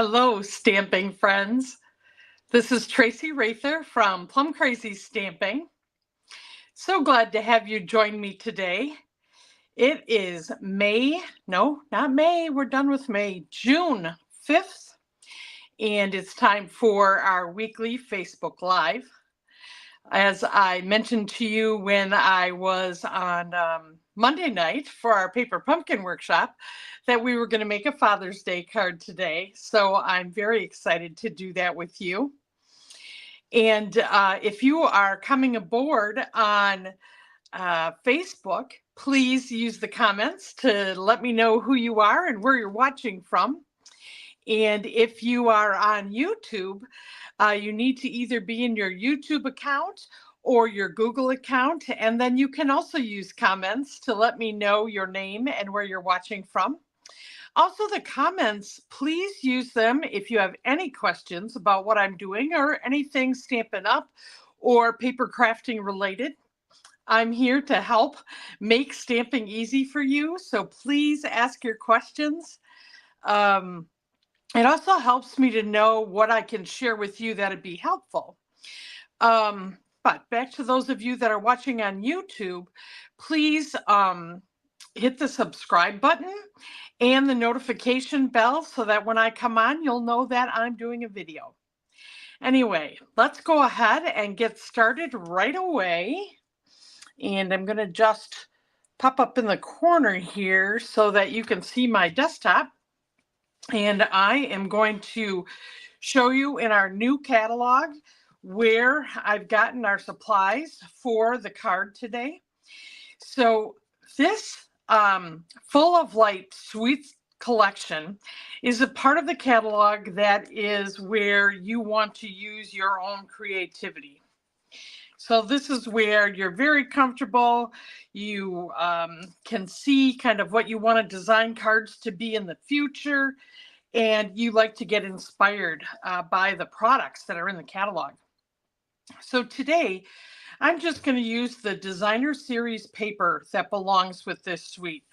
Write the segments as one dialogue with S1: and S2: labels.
S1: Hello, stamping friends. This is Tracy Rather from Plum Crazy Stamping. So glad to have you join me today. It is not May, we're done with May, June 5th, and it's time for our weekly Facebook Live. As I mentioned to you when I was on Monday night for our paper pumpkin workshop, that we were going to make a Father's Day card today. So I'm very excited to do that with you. And if you are coming aboard on Facebook, please use the comments to let me know who you are and where you're watching from. And if you are on YouTube, you need to either be in your YouTube account or your Google account. And then you can also use comments to let me know your name and where you're watching from. Also, the comments, please use them if you have any questions about what I'm doing or anything Stampin' Up! Or paper crafting related. I'm here to help make stamping easy for you, so please ask your questions. It also helps me to know what I can share with you that'd be helpful. But back to those of you that are watching on YouTube, please hit the subscribe button and the notification bell so that when I come on, you'll know that I'm doing a video. Anyway, let's go ahead and get started right away. And I'm going to just pop up in the corner here so that you can see my desktop. And I am going to show you in our new catalog where I've gotten our supplies for the card today. So this Full of Light Sweets collection is a part of the catalog that is where you want to use your own creativity. So this is where you're very comfortable. You can see kind of what you want to design cards to be in the future, and you like to get inspired by the products that are in the catalog. So today, I'm just going to use the Designer Series paper that belongs with this suite.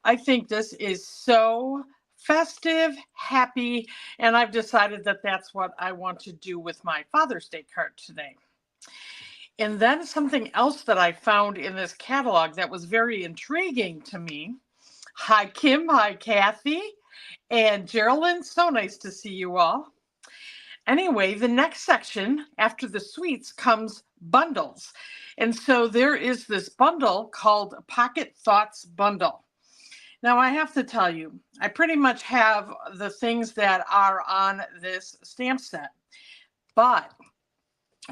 S1: I think this is so festive, happy, and I've decided that that's what I want to do with my Father's Day card today. And then something else that I found in this catalog that was very intriguing to me. Hi, Kim. Hi, Kathy. And Geraldine. So nice to see you all. Anyway, the next section after the suites comes bundles. And so there is this bundle called Pocket Thoughts Bundle. Now, I have to tell you, I pretty much have the things that are on this stamp set. But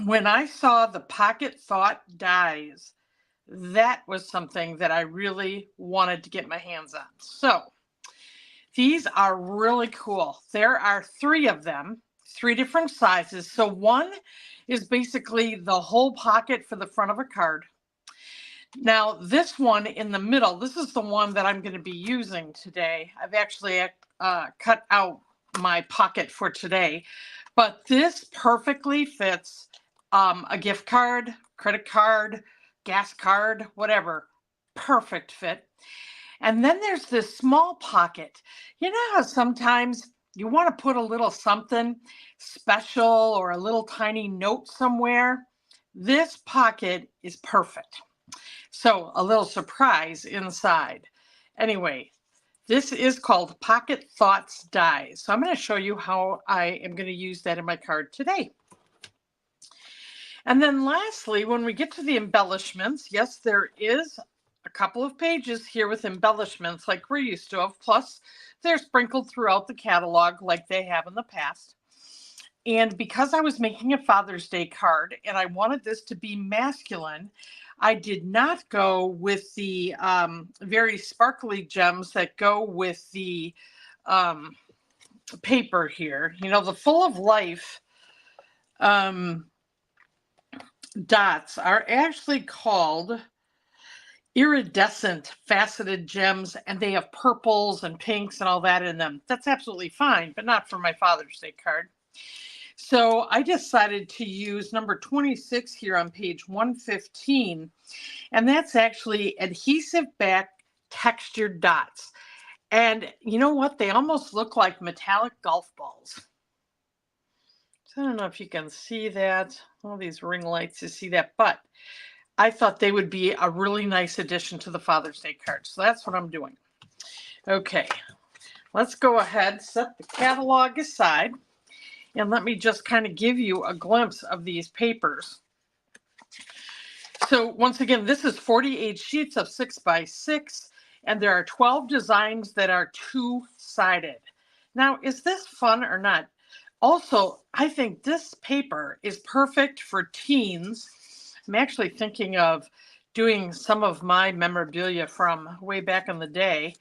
S1: when I saw the Pocket Thought dies, that was something that I really wanted to get my hands on. So these are really cool. There are 3 of them, 3 different sizes. So one is basically the whole pocket for the front of a card. Now this one in the middle, this is the one that I'm going to be using today. I've actually cut out my pocket for today, but this perfectly fits a gift card, credit card, gas card, whatever. Perfect fit. And then there's this small pocket. You know how sometimes you want to put a little something special or a little tiny note somewhere? This pocket is perfect. So a little surprise inside. Anyway, this is called Pocket Thoughts Dies. So I'm going to show you how I am going to use that in my card today. And then lastly, when we get to the embellishments, yes, there is a couple of pages here with embellishments like we're used to have. Plus, they're sprinkled throughout the catalog like they have in the past. And because I was making a Father's Day card and I wanted this to be masculine, I did not go with the very sparkly gems that go with the paper here. You know, the Full of Life dots are actually called iridescent faceted gems, and they have purples and pinks and all that in them. That's absolutely fine, but not for my Father's Day card. So I decided to use number 26 here on page 115, and that's actually adhesive back textured dots. And you know what? They almost look like metallic golf balls. So I don't know if you can see that. All these ring lights, you see that, but I thought they would be a really nice addition to the Father's Day card. So that's what I'm doing. Okay, let's go ahead, set the catalog aside, and let me just kind of give you a glimpse of these papers. So once again, this is 48 sheets of 6x6, and there are 12 designs that are two-sided. Now, is this fun or not? Also, I think this paper is perfect for teens. I'm actually thinking of doing some of my memorabilia from way back in the day,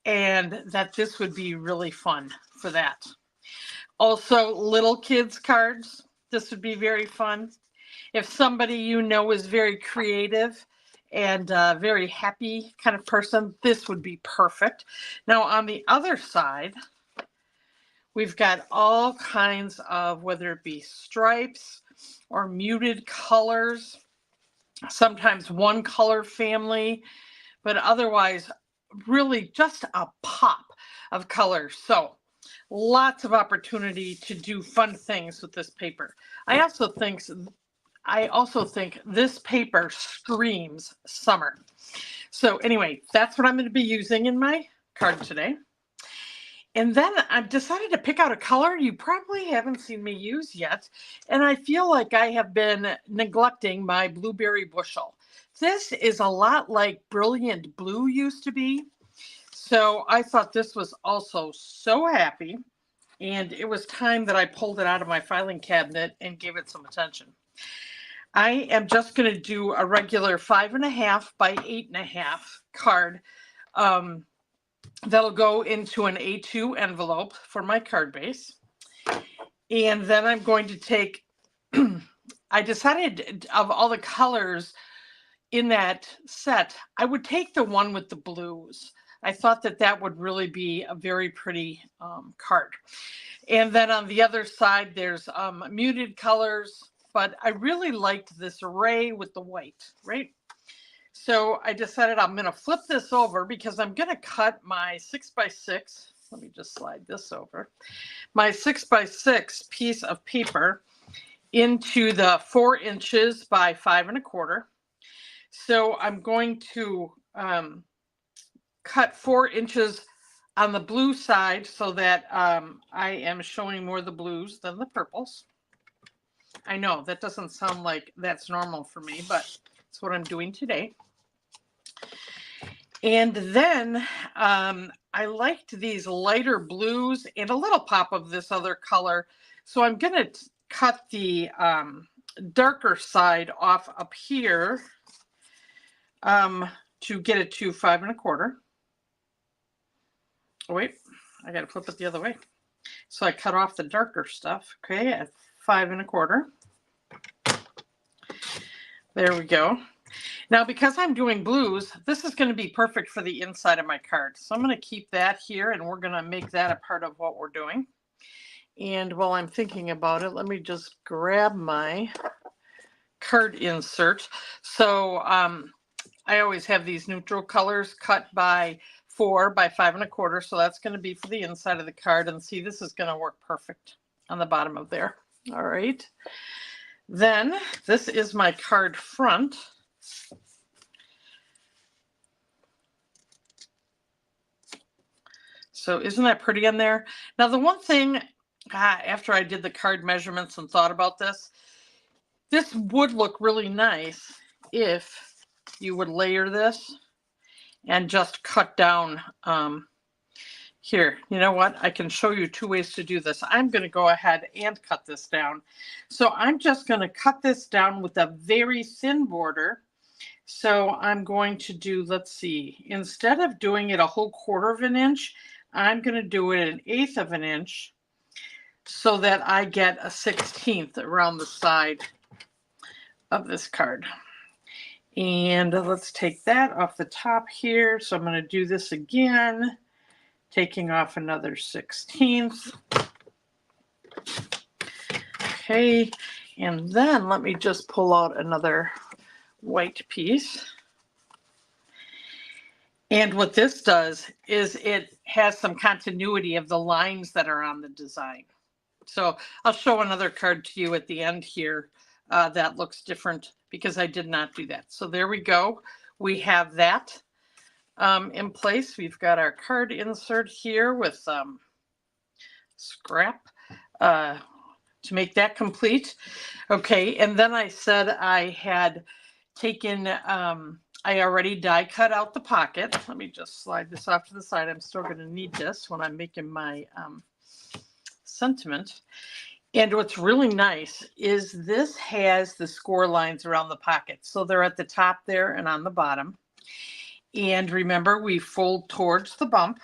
S1: and that this would be really fun for that. Also, little kids cards. This would be very fun. If somebody you know is very creative and very happy kind of person, this would be perfect. Now, on the other side, we've got all kinds of, whether it be stripes or muted colors, sometimes one color family, but otherwise really just a pop of colors. So lots of opportunity to do fun things with this paper. I also think this paper screams summer. So anyway, that's what I'm going to be using in my card today. And then I've decided to pick out a color you probably haven't seen me use yet. And I feel like I have been neglecting my blueberry bushel. This is a lot like Brilliant Blue used to be. So I thought this was also so happy. And it was time that I pulled it out of my filing cabinet and gave it some attention. I am just going to do a regular 5.5 by 8.5 card. That'll go into an A2 envelope for my card base. And then I'm going to take, I decided of all the colors in that set, I would take the one with the blues. I thought that that would really be a very pretty card. And then on the other side, there's muted colors, but I really liked this array with the white, right? So I decided I'm going to flip this over because I'm going to cut my 6x6. Let me just slide this over. My 6x6 piece of paper into the 4 inches by 5.25. So I'm going to cut 4 inches on the blue side so that I am showing more of the blues than the purples. I know that doesn't sound like that's normal for me, but it's what I'm doing today. And then I liked these lighter blues and a little pop of this other color. So I'm going to cut the darker side off up here to get it to 5.25. Oh, wait, I got to flip it the other way. So I cut off the darker stuff, okay, at 5.25. There we go. Now, because I'm doing blues, this is going to be perfect for the inside of my card. So I'm going to keep that here, and we're going to make that a part of what we're doing. And while I'm thinking about it, let me just grab my card insert. So I always have these neutral colors cut by 4 by 5.25. So that's going to be for the inside of the card. And see, this is going to work perfect on the bottom of there. All right. Then this is my card front. So isn't that pretty in there? Now, the one thing, after I did the card measurements and thought about this would look really nice if you would layer this and just cut down here. You know what? I can show you 2 ways to do this. I'm going to go ahead and cut this down. So I'm just going to cut this down with a very thin border. So I'm going to do, let's see, instead of doing it a whole 1/4 of an inch, I'm going to do it 1/8 of an inch so that I get a 1/16 around the side of this card. And let's take that off the top here. So I'm going to do this again, taking off another 1/16. Okay, and then let me just pull out another white piece. And what this does is it has some continuity of the lines that are on the design. So I'll show another card to you at the end here that looks different because I did not do that. So there we go. We have that in place. We've got our card insert here with scrap to make that complete. Okay, and then I said I had taken, I already die cut out the pocket. Let me just slide this off to the side. I'm still going to need this when I'm making my sentiment. And what's really nice is this has the score lines around the pocket. So they're at the top there and on the bottom. And remember, we fold towards the bump.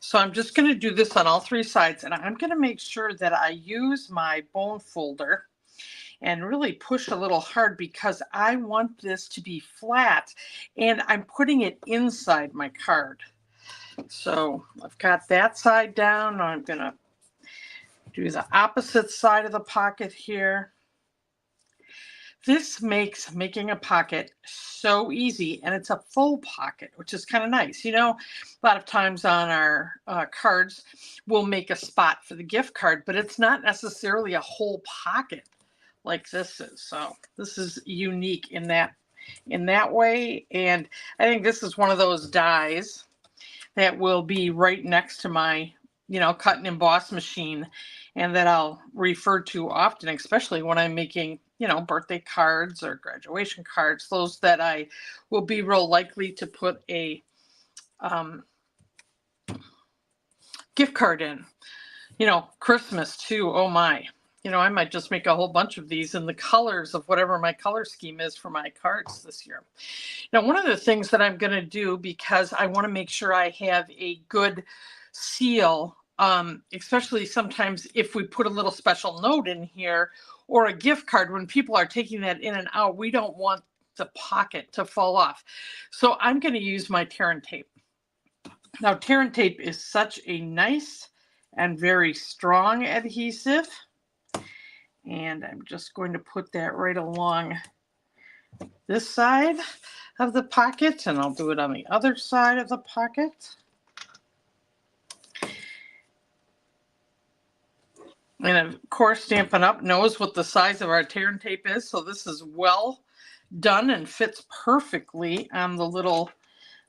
S1: So I'm just going to do this on all three sides. And I'm going to make sure that I use my bone folder and really push a little hard because I want this to be flat. And I'm putting it inside my card. So I've got that side down. Now I'm going to do the opposite side of the pocket here. This makes making a pocket so easy, and it's a full pocket, which is kind of nice. You know, a lot of times on our cards, we'll make a spot for the gift card, but it's not necessarily a whole pocket like this is. So this is unique in that way. And I think this is one of those dies that will be right next to my, cut and emboss machine, and that I'll refer to often, especially when I'm making, birthday cards or graduation cards, those that I will be real likely to put a gift card in. Christmas too, oh my. I might just make a whole bunch of these in the colors of whatever my color scheme is for my cards this year. Now, one of the things that I'm going to do, because I want to make sure I have a good seal, especially sometimes if we put a little special note in here or a gift card, when people are taking that in and out, we don't want the pocket to fall off. So I'm going to use my tear and tape. Now, tear and tape is such a nice and very strong adhesive. And I'm just going to put that right along this side of the pocket, and I'll do it on the other side of the pocket. And of course, Stampin' Up! Knows what the size of our tear and tape is, so this is well done and fits perfectly on the little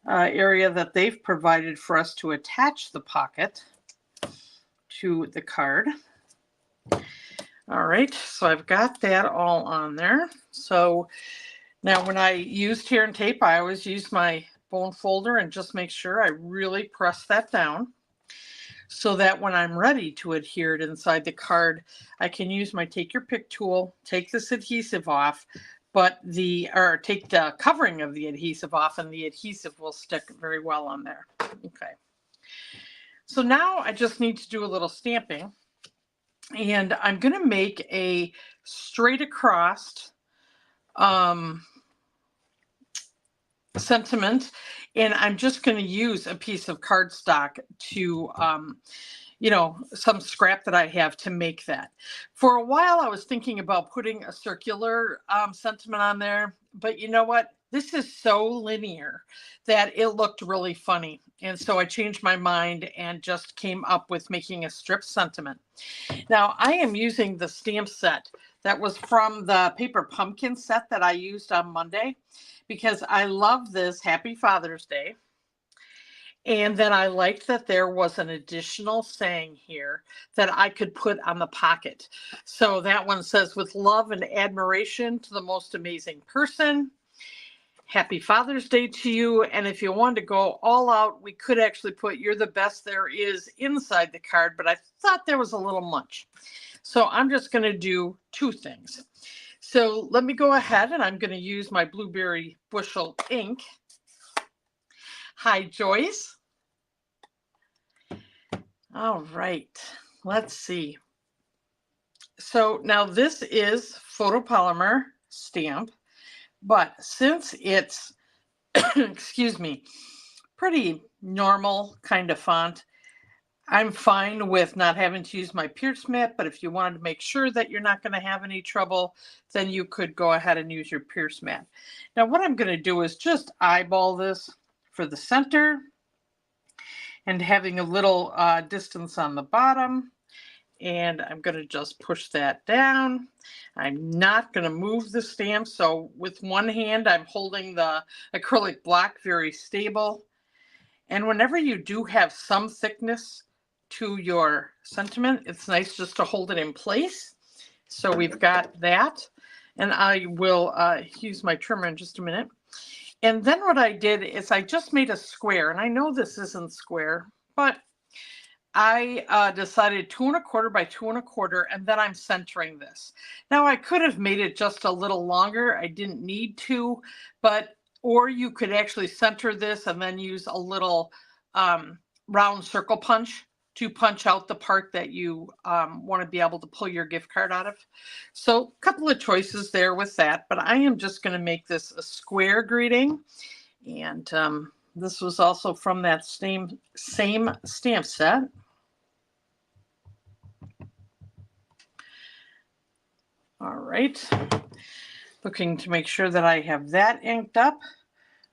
S1: area that they've provided for us to attach the pocket to the card. All right, so I've got that all on there. So now when I use tear and tape, I always use my bone folder and just make sure I really press that down so that when I'm ready to adhere it inside the card, I can use my take your pick tool, take this adhesive off, or take the covering of the adhesive off, and the adhesive will stick very well on there. Okay. So now I just need to do a little stamping. And I'm going to make a straight across sentiment, and I'm just going to use a piece of cardstock to, some scrap that I have to make that. For a while, I was thinking about putting a circular sentiment on there, but you know what? This is so linear that it looked really funny. And so I changed my mind and just came up with making a strip sentiment. Now, I am using the stamp set that was from the paper pumpkin set that I used on Monday, because I love this Happy Father's Day. And then I liked that there was an additional saying here that I could put on the pocket. So that one says, with love and admiration to the most amazing person, Happy Father's Day to you. And if you wanted to go all out, we could actually put you're the best there is inside the card, but I thought there was a little much. So I'm just going to do two things. So let me go ahead, and I'm going to use my Blueberry Bushel ink. Hi, Joyce. All right, let's see. So now this is photopolymer stamp, but since it's, excuse me, pretty normal kind of font, I'm fine with not having to use my Pierce mat, but if you wanted to make sure that you're not going to have any trouble, then you could go ahead and use your Pierce mat. Now what I'm going to do is just eyeball this for the center and having a little distance on the bottom. And I'm going to just push that down. I'm not going to move the stamp. So with one hand, I'm holding the acrylic block very stable. And whenever you do have some thickness to your sentiment, it's nice just to hold it in place. So we've got that. And I will use my trimmer in just a minute. And then what I did is I just made a square. And I know this isn't square, but I decided 2 1/4 by 2 1/4, and then I'm centering this. Now I could have made it just a little longer. I didn't need to, but or you could actually center this and then use a little round circle punch to punch out the part that you want to be able to pull your gift card out of. So a couple of choices there with that, but I am just going to make this a square greeting. And this was also from that same stamp set. All right, looking to make sure that I have that inked up,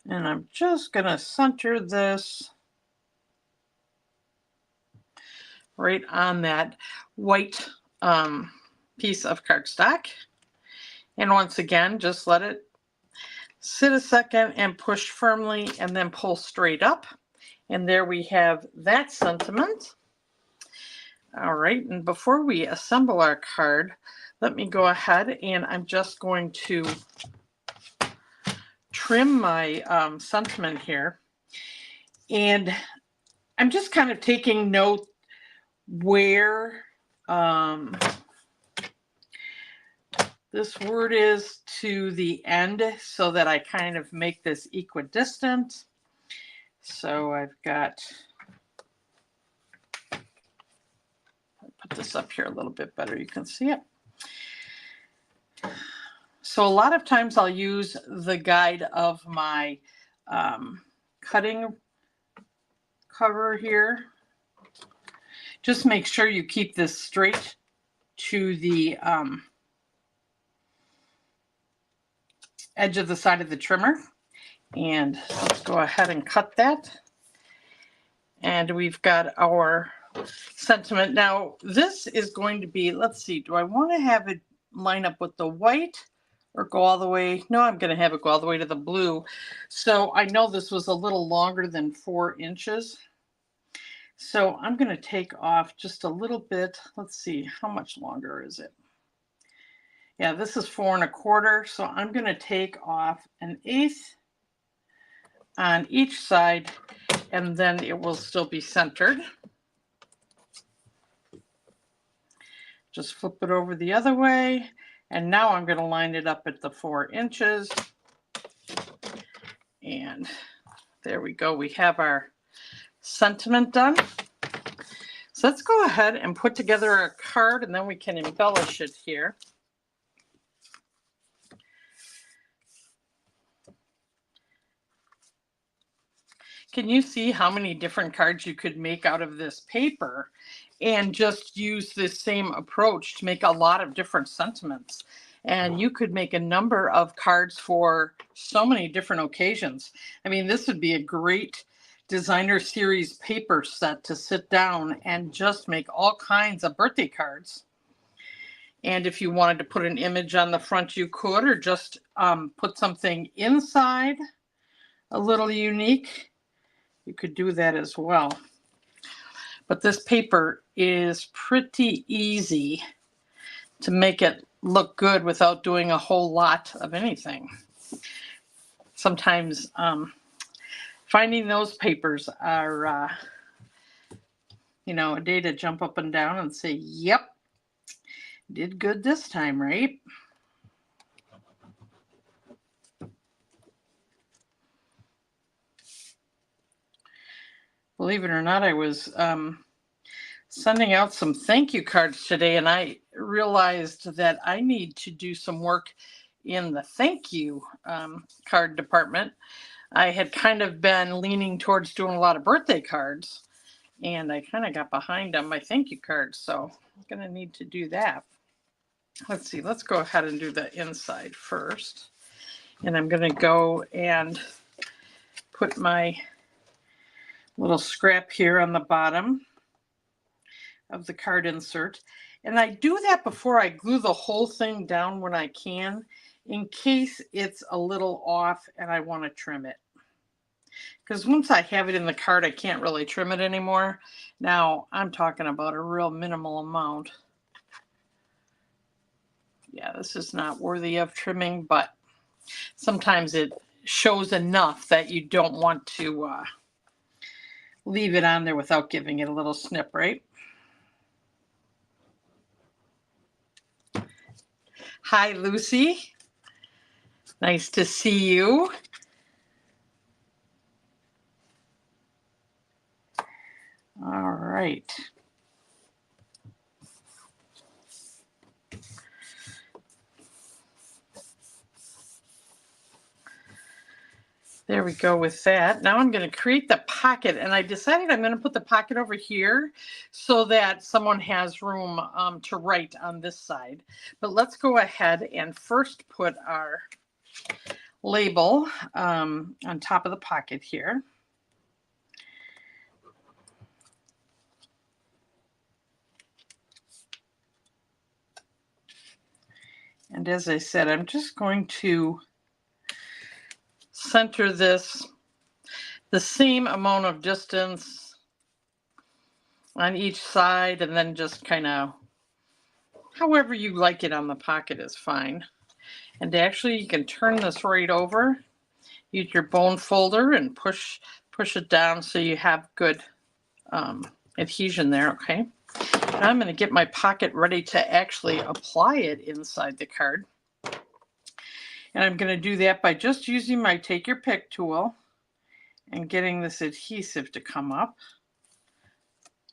S1: and I'm just going to center this right on that white piece of cardstock. And once again, just let it sit a second and push firmly and then pull straight up. And there we have that sentiment. All right, and before we assemble our card, let me go ahead and I'm just going to trim my sentiment here. And I'm just kind of taking note where this word is to the end so that I kind of make this equidistant. So I've got, I'll put this up here a little bit better, you can see it. So a lot of times I'll use the guide of my cutting cover here. Just make sure you keep this straight to the edge of the side of the trimmer. And let's go ahead and cut that. And we've got our sentiment. Now this is going to be, let's see, do I want to have it line up with the white or go all the way? No, I'm going to have it go all the way to the blue. So I know this was a little longer than 4 inches. So I'm going to take off just a little bit. Let's see, how much longer is it? Yeah, this is 4 1/4. So I'm going to take off 1/8 on each side, and then it will still be centered. Just flip it over the other way. And now I'm going to line it up at the 4 inches. And there we go. We have our sentiment done. So let's go ahead and put together our card, and then we can embellish it here. Can you see how many different cards you could make out of this paper and just use this same approach to make a lot of different sentiments? And you could make a number of cards for so many different occasions. I mean, this would be a great designer series paper set to sit down and just make all kinds of birthday cards. And if you wanted to put an image on the front, you could, or just put something inside, a little unique. You could do that as well. But this paper is pretty easy to make it look good without doing a whole lot of anything. Sometimes finding those papers are, you know, a day to jump up and down and say, yep, did good this time, right? Believe it or not, I was sending out some thank you cards today, and I realized that I need to do some work in the thank you card department. I had kind of been leaning towards doing a lot of birthday cards, and I kind of got behind on my thank you cards, so I'm going to need to do that. Let's see, let's go ahead and do the inside first. And I'm going to go and put my Little scrap here on the bottom of the card insert. And I do that before I glue the whole thing down when I can, in case it's a little off and I want to trim it. Because once I have it in the card, I can't really trim it anymore. Now, I'm talking about a real minimal amount. Yeah, this is not worthy of trimming, but sometimes it shows enough that you don't want to leave it on there without giving it a little snip, right? Hi, Lucy. Nice to see you. All right. There we go with that. Now I'm going to create the pocket, and I decided I'm going to put the pocket over here so that someone has room to write on this side. But let's go ahead and first put our label on top of the pocket here. And as I said, I'm just going to center this the same amount of distance on each side, and then just kind of however you like it on the pocket is fine. And actually you can turn this right over, use your bone folder and push it down so you have good adhesion there. Okay, now I'm going to get my pocket ready to actually apply it inside the card. And I'm going to do that by just using my take your pick tool and getting this adhesive to come up.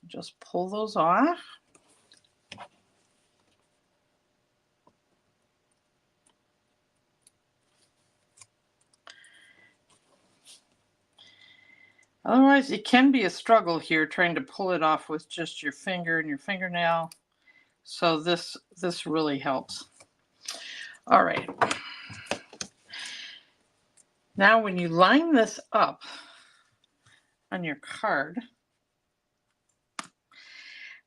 S1: Just pull those off. Otherwise, it can be a struggle here trying to pull it off with just your finger and your fingernail. So this really helps. All right. Now when you line this up on your card,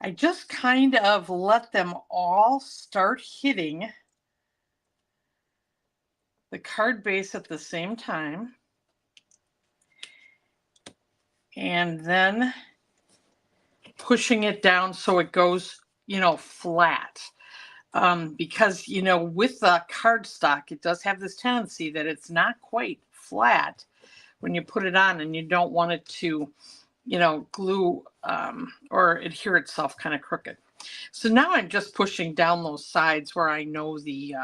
S1: I just kind of let them all start hitting the card base at the same time. And then pushing it down so it goes, flat. Because, with the cardstock, it does have this tendency that it's not quite flat when you put it on, and you don't want it to, glue or adhere itself kind of crooked. So now I'm just pushing down those sides where I know the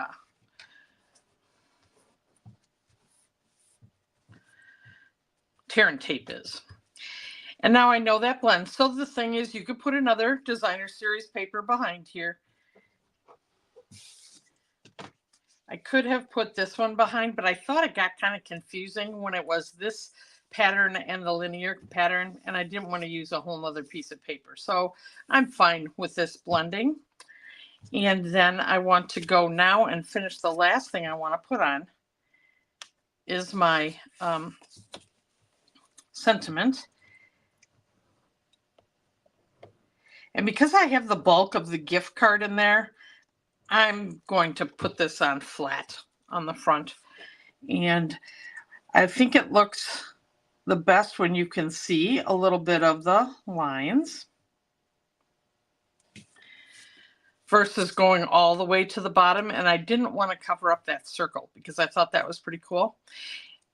S1: tear and tape is. And now I know that blends. So the thing is, you could put another designer series paper behind here. I could have put this one behind, but I thought it got kind of confusing when it was this pattern and the linear pattern, and I didn't want to use a whole other piece of paper. So I'm fine with this blending. And then I want to go now and finish the last thing I want to put on is my sentiment. And because I have the bulk of the gift card in there, I'm going to put this on flat on the front. And I think it looks the best when you can see a little bit of the lines versus going all the way to the bottom. And I didn't want to cover up that circle because I thought that was pretty cool.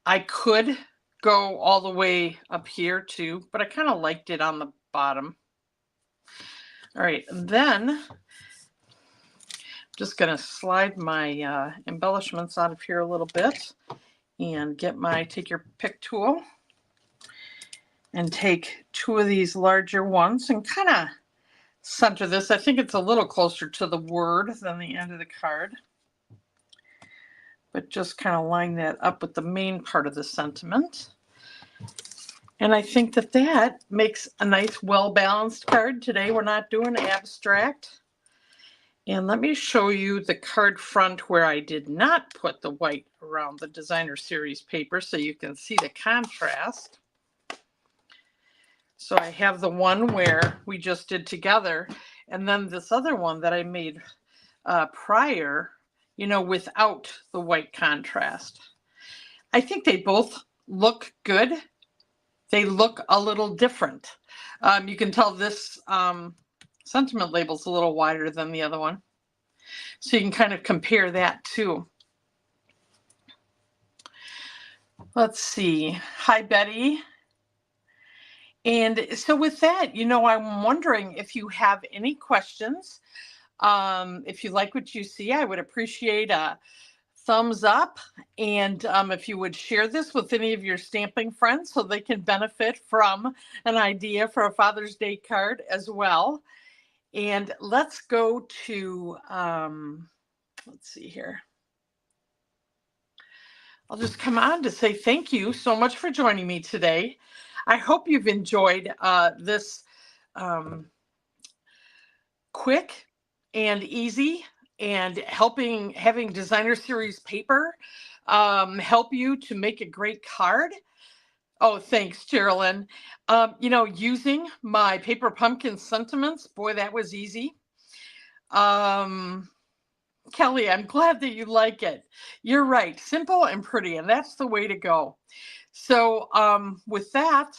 S1: I could go all the way up here too, but I kind of liked it on the bottom. All right, and then I'm just going to slide my embellishments out of here a little bit and get my take your pick tool and take two of these larger ones and kind of center this. I think it's a little closer to the word than the end of the card, but just kind of line that up with the main part of the sentiment. And I think that that makes a nice, well-balanced card. Today we're not doing abstract. And let me show you the card front where I did not put the white around the designer series paper so you can see the contrast. So I have the one where we just did together, and then this other one that I made prior, without the white contrast. I think they both look good. They look a little different. You can tell this sentiment label's a little wider than the other one. So you can kind of compare that too. Let's see. Hi, Betty. And so with that, I'm wondering if you have any questions. If you like what you see, I would appreciate a thumbs up. And if you would share this with any of your stamping friends so they can benefit from an idea for a Father's Day card as well. And let's go to, let's see here. I'll just come on to say thank you so much for joining me today. I hope you've enjoyed this quick and easy and having Designer Series paper help you to make a great card. Oh, thanks, Geraldine. Using my Paper Pumpkin sentiments, boy, that was easy. Kelly, I'm glad that you like it. You're right, simple and pretty, and that's the way to go. So with that,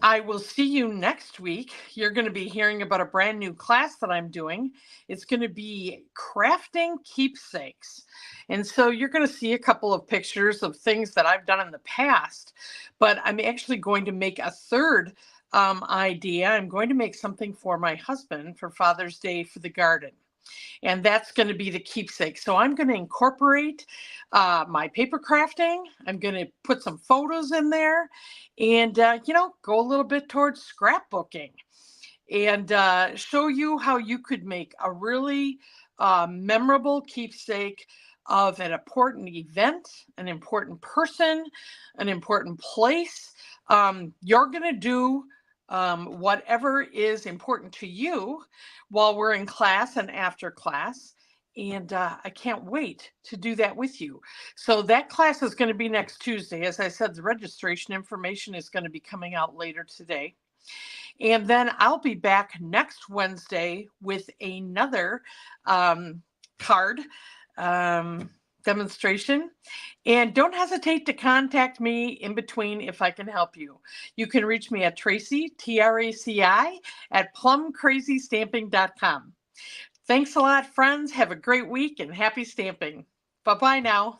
S1: I will see you next week. You're going to be hearing about a brand new class that I'm doing. It's going to be crafting keepsakes. And so you're going to see a couple of pictures of things that I've done in the past, but I'm actually going to make a third idea. I'm going to make something for my husband for Father's Day for the garden. And that's going to be the keepsake. So I'm going to incorporate my paper crafting. I'm going to put some photos in there and, go a little bit towards scrapbooking and show you how you could make a really memorable keepsake of an important event, an important person, an important place. You're going to do whatever is important to you while we're in class and after class. And I can't wait to do that with you. So that class is going to be next Tuesday. As I said, the registration information is going to be coming out later today. And then I'll be back next Wednesday with another card demonstration. And don't hesitate to contact me in between if I can help you. You can reach me at Tracy, TRACI, at plumcrazystamping.com. Thanks a lot, friends. Have a great week and happy stamping. Bye-bye now.